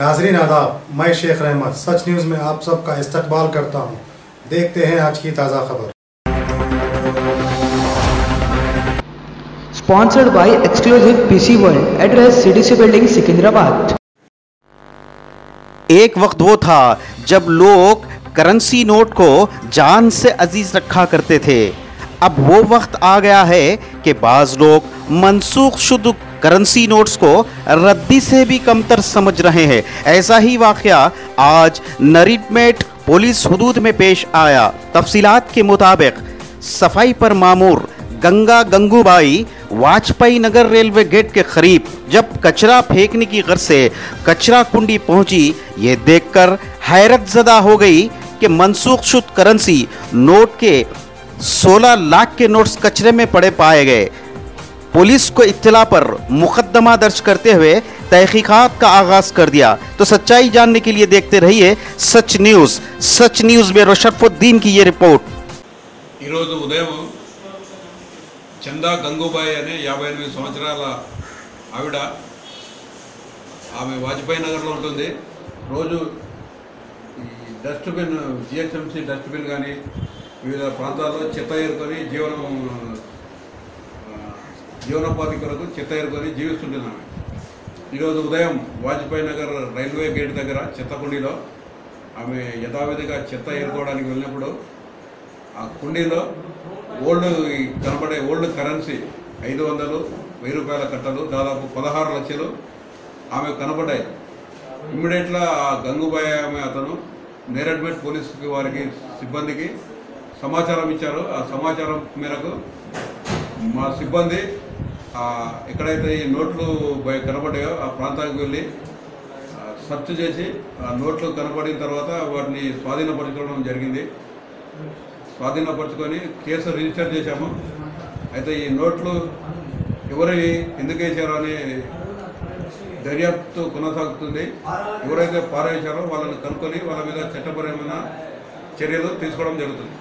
नाज़रीन आदाब, मैं शेख रहमत सच न्यूज़ में आप सबका इस्तकबाल करता हूँ। देखते हैं आज की ताज़ा खबर। Sponsored by Exclusive PC World, address CDC Building, Secunderabad. एक वक्त वो था जब लोग करेंसी नोट को जान से अजीज रखा करते थे। अब वो वक्त आ गया है कि बाज़ लोग मनसूख शुद्ध करेंसी नोट्स को रद्दी से भी कमतर समझ रहे हैं। ऐसा ही वाक़या आज नरीमेट पुलिस हुदूद में पेश आया। तफसीलात के मुताबिक सफाई पर मामूर गंगा गंगूबाई वाजपेयी नगर रेलवे गेट के करीब जब कचरा फेंकने की गर्ज से कचरा कुंडी पहुंची, ये देखकर हैरत ज़दा हो गई कि मनसूख शुद्ध करेंसी नोट के 16 लाख के नोट्स कचरे में पड़े पाए गए। पुलिस को इत्तला पर मुकदमा दर्ज करते हुए तहकीकात का आगाज कर दिया। तो सच्चाई जानने के लिए देखते रहिए सच न्यूज़ में रशफुद्दीन की ये रिपोर्ट। उदयम చందా గంగూబాయి అనే 58 సంవత్సరాల ఆవిడ, ఆమె వాజ్పేయి నగర్లో ఉంటుంది. రోజు ఈ డస్ట్బిన్ జిహెచ్ఎంసీ డస్ట్బిన్ కానీ వివిధ ప్రాంతాల్లో చెత్త ఏరుకొని జీవనోపాధి కొరకు చెత్త ఏరుకొని జీవిస్తుంటుంది ఆమె. ఈరోజు ఉదయం వాజ్పేయి నగర్ రైల్వే గేట్ దగ్గర చెత్త కుండీలో ఆమె యథావిధిగా చెత్త ఏరుకోవడానికి వెళ్ళినప్పుడు ఆ కుండీలో కనబడే ఓల్డ్ కరెన్సీ 500, 1000 రూపాయల కట్టలు దాదాపు 16 లక్షలు ఆమె కనబడ్డాయి. ఇమ్మీడియట్గా ఆ గంగూబాయి అతను నేరడ్మెట్ పోలీసు వారికి సిబ్బందికి సమాచారం ఇచ్చారు. ఆ సమాచారం మేరకు మా సిబ్బంది ఎక్కడైతే ఈ నోట్లు కనబడ్డాయో ఆ ప్రాంతానికి వెళ్ళి సెర్చ్ చేసి ఆ నోట్లు కనబడిన తర్వాత వాటిని స్వాధీనపరచుకోవడం జరిగింది. స్వాధీనపరచుకొని కేసు రిజిస్టర్ చేశాము. అయితే ఈ నోట్లు ఎవరు ఎందుకు వేశారో అనే దర్యాప్తు కొనసాగుతుంది. ఎవరైతే పారేశారో వాళ్ళని కనుక్కొని వాళ్ళ మీద చట్టపరమైన చర్యలు తీసుకోవడం జరుగుతుంది.